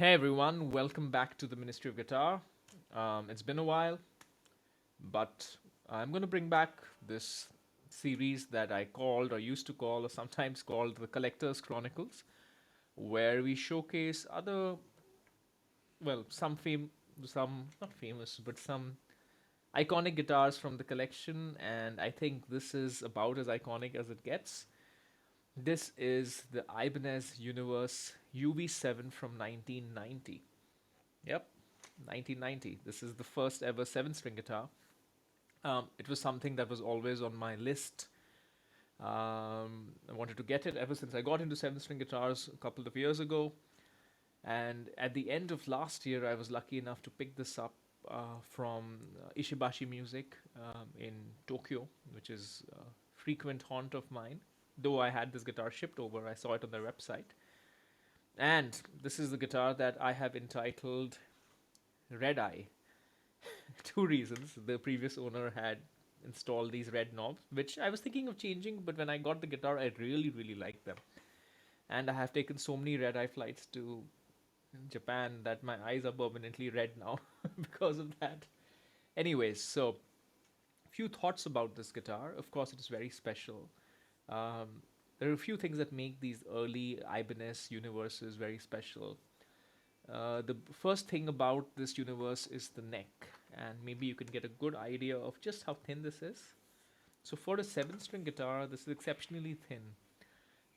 Hey everyone, welcome back to the Ministry of Guitar. It's been a while, but I'm going to bring back this series that I called, or used to call, or sometimes called the Collector's Chronicles, where we showcase other, well, some not famous, but some iconic guitars from the collection, and I think this is about as iconic as it gets. This is the Ibanez Universe UV7 from 1990. Yep, 1990. This is the first ever seven string guitar. It was something that was always on my list. I wanted to get it ever since I got into seven string guitars a couple of years ago. And at the end of last year, I was lucky enough to pick this up from Ishibashi Music in Tokyo, which is a frequent haunt of mine. Though I had this guitar shipped over, I saw it on their website. And this is the guitar that I have entitled Red Eye. Two reasons. The previous owner had installed these red knobs, which I was thinking of changing, but when I got the guitar, I really, really liked them. And I have taken so many red eye flights to Japan that my eyes are permanently red now because of that. Anyways, so few thoughts about this guitar. Of course, it is very special. Um, there are a few things that make these early Ibanez universes very special. The first thing about this universe is the neck, and maybe you can get a good idea of just how thin this is. So for a seven-string guitar, this is exceptionally thin,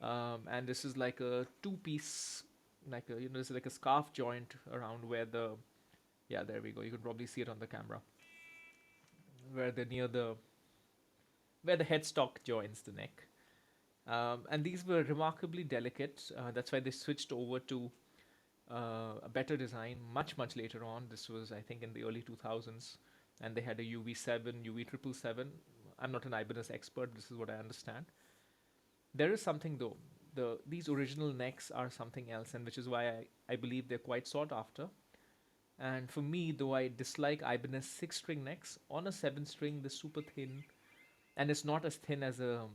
and this is like a two-piece, like a this is like a scarf joint around where the yeah, there we go. You can probably see it on the camera where the near the where the headstock joins the neck. And these were remarkably delicate. That's why they switched over to a better design much later on. This was, I think, in the early 2000s, and they had a UV7, UV777. I'm not an Ibanez expert. This is what I understand. There is something though. These original necks are something else, and which is why I believe they're quite sought after. And for me, though I dislike Ibanez six-string necks, on a seven-string, they're super thin, and it's not as thin as a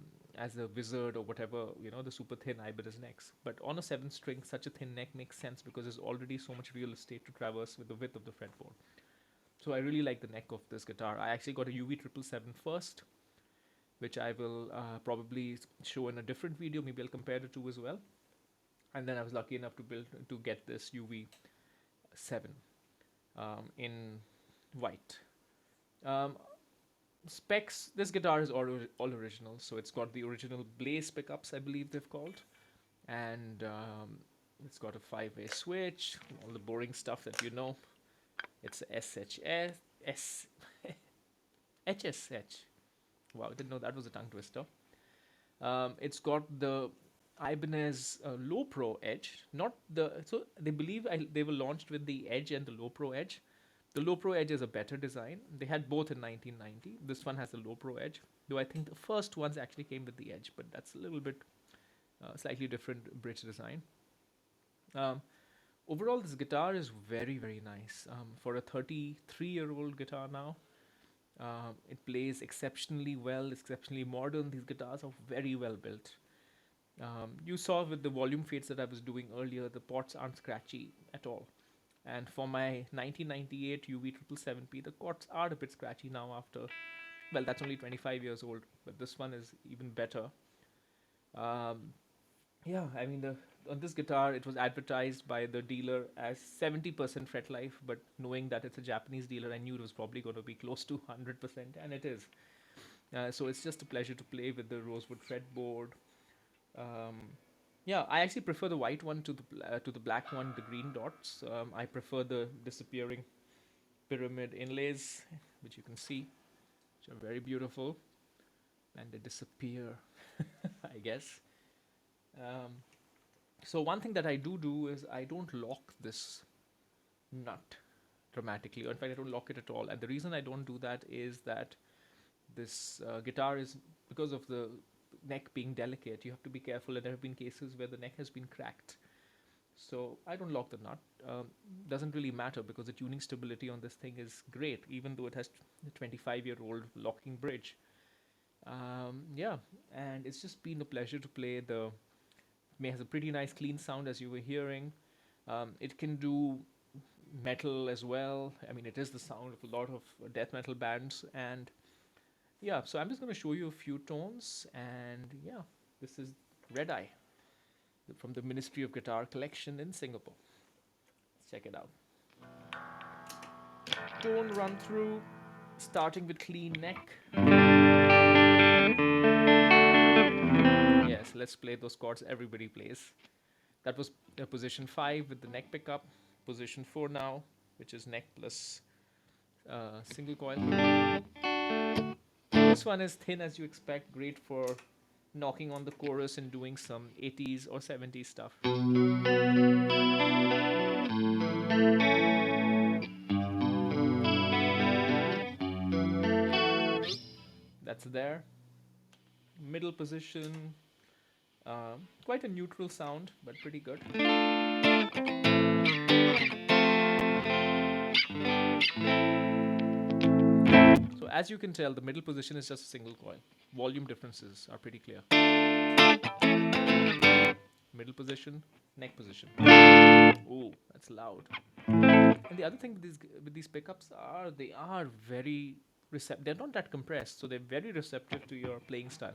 wizard or whatever, the super thin Ibanez necks. But on a seven string, such a thin neck makes sense because there's already so much real estate to traverse with the width of the fretboard. So I really like the neck of this guitar. I actually got a UV777 first, which I will probably show in a different video. Maybe I'll compare the two as well. And then I was lucky enough to get this UV7 in white. Um, Specs, this guitar is all original, so it's got the original Blaze pickups, I believe they've called, and it's got a 5-way switch, all the boring stuff that you know. It's SHS, S, HSH. Wow, I didn't know that was a tongue twister. It's got the Ibanez Low Pro Edge, not the. So they believe they were launched with the Edge and the Low Pro Edge. The Low Pro Edge is a better design. They had both in 1990. This one has the Low Pro Edge, though I think the first ones actually came with the Edge, but that's a little bit slightly different bridge design. Um, Overall, this guitar is very nice. For a 33-year-old guitar now, it plays exceptionally well, exceptionally modern. These guitars are very well built. You saw with the volume fades that I was doing earlier, the pots aren't scratchy at all. And for my 1998 UV777P, the pots are a bit scratchy now after, well, that's only 25 years old, but this one is even better. Um, yeah, I mean, on this guitar, it was advertised by the dealer as 70% fret life, but knowing that it's a Japanese dealer, I knew it was probably going to be close to 100%, and it is. So it's just a pleasure to play with the rosewood fretboard. Um, yeah, I actually prefer the white one to the black one, the green dots. I prefer the disappearing pyramid inlays, which you can see, which are very beautiful, and they disappear, I guess. Um, so one thing that I do is I don't lock this nut dramatically, or in fact, I don't lock it at all. And the reason I don't do that is that this guitar is, because of the neck being delicate, you have to be careful, and there have been cases where the neck has been cracked. So I don't lock the nut. Doesn't really matter because the tuning stability on this thing is great, even though it has a 25-year-old locking bridge. Yeah, and it's just been a pleasure to play. The It has a pretty nice clean sound, as you were hearing. It can do metal as well. I mean, it is the sound of a lot of death metal bands. And yeah, so I'm just going to show you a few tones. And yeah, this is Red Eye from the Ministry of Guitar collection in Singapore. Let's check it out. Tone run through, starting with clean neck. Yes, let's play those chords everybody plays. That was position 5 with the neck pickup. Position 4 now, which is neck plus single coil. This one is thin as you expect, great for knocking on the chorus and doing some 80s or 70s stuff. That's there. Middle position, quite a neutral sound, but pretty good. So as you can tell, the middle position is just a single coil. Volume differences are pretty clear. Middle position, neck position. Oh, that's loud. And the other thing with these pickups are they are very receptive. They're not that compressed, so they're very receptive to your playing style.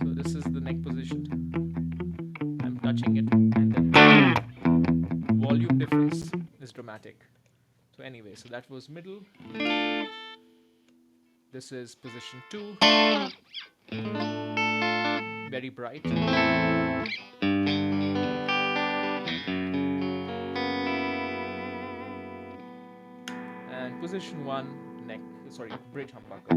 So this is the neck position. I'm touching it, and the volume difference is dramatic. So anyway, so that was middle. This is position 2. Very bright. And position 1, neck, sorry, bridge humbucker.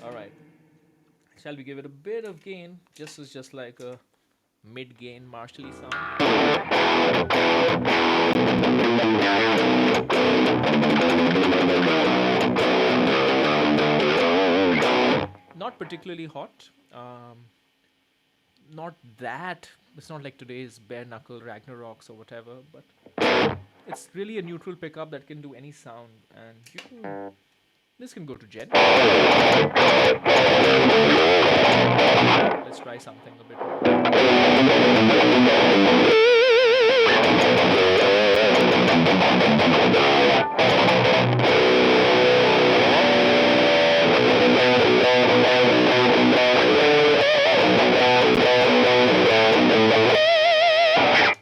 Alright. Shall we give it a bit of gain? Just like a mid-gain Marshally sound. Not particularly hot. Not that. It's not like today's bare knuckle Ragnaroks or whatever, but it's really a neutral pickup that can do any sound, and you can. This can go to Jen. Let's try something a bit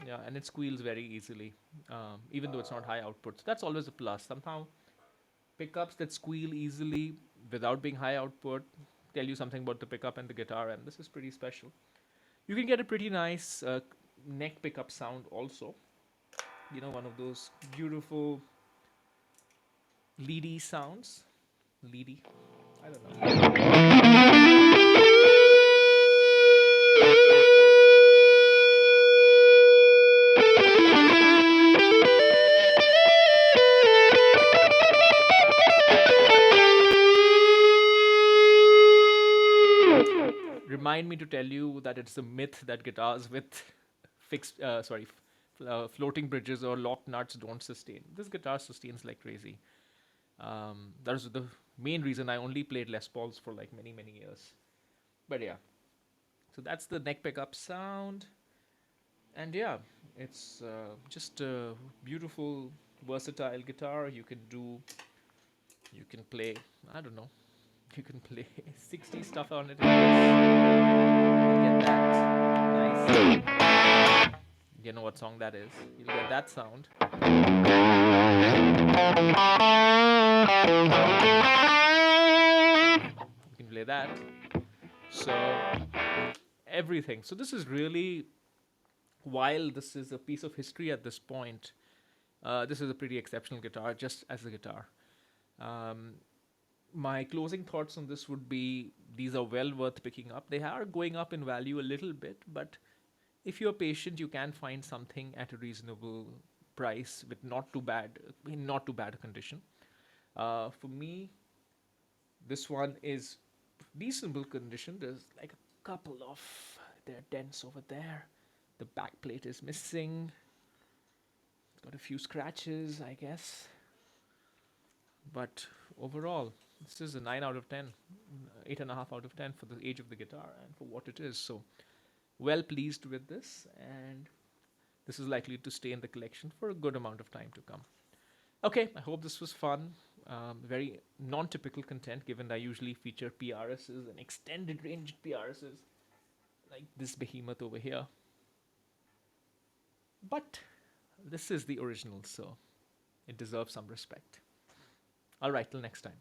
yeah, and it squeals very easily, even though it's not high output. So that's always a plus. Somehow, pickups that squeal easily without being high output tell you something about the pickup and the guitar, and this is pretty special. You can get a pretty nice neck pickup sound also. You know, one of those beautiful leady sounds. Leady? I don't know. Remind me to tell you that it's a myth that guitars with floating bridges or locked nuts don't sustain. This guitar sustains like crazy. That was the main reason I only played Les Pauls for like many, many years. But yeah, so that's the neck pickup sound. And yeah, it's just a beautiful, versatile guitar. You can play, I don't know, you can play 60 stuff on it. Get that nice. You know what song that is? You'll get that sound. You can play that. So everything. So this is really, while this is a piece of history at this point, this is a pretty exceptional guitar, just as a guitar. My closing thoughts on this would be these are well worth picking up. They are going up in value a little bit, but if you're patient, you can find something at a reasonable price with not too bad a condition. For me, this one is decent condition. There's like a couple of there dents over there. The back plate is missing. It's got a few scratches, I guess. But overall, this is a 9 out of 10, 8.5 out of 10 for the age of the guitar and for what it is. So, well pleased with this, and this is likely to stay in the collection for a good amount of time to come. Okay, I hope this was fun. Very non typical content given that I usually feature PRSs and extended range PRSs like this behemoth over here. But this is the original, so it deserves some respect. All right, till next time.